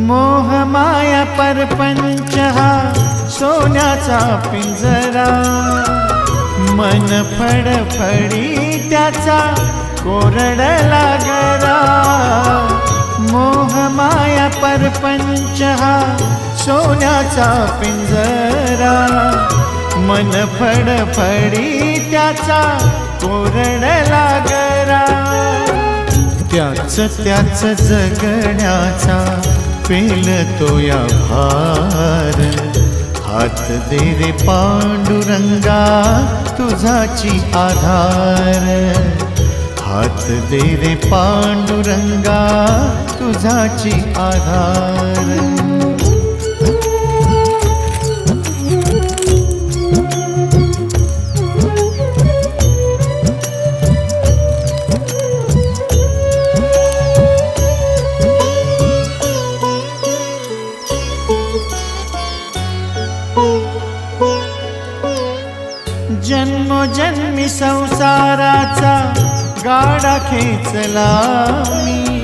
मोहमाया परपंच हा सोन्याचा पिंजरा, मन फडफडी त्याचा कोरडला गरा। मोहमाया परपंच हा सोन्याचा पिंजरा, मन फडफडी त्याचा कोरडला गरा। त्याच जगण्याचा पेलतो या भार, हात दे रे पांडुरंगा तुझाची आधार। हात दे रे पांडुरंगा तुझाची आधार। जन्मोजन्मी संसाराचा गाडा खेचला मी,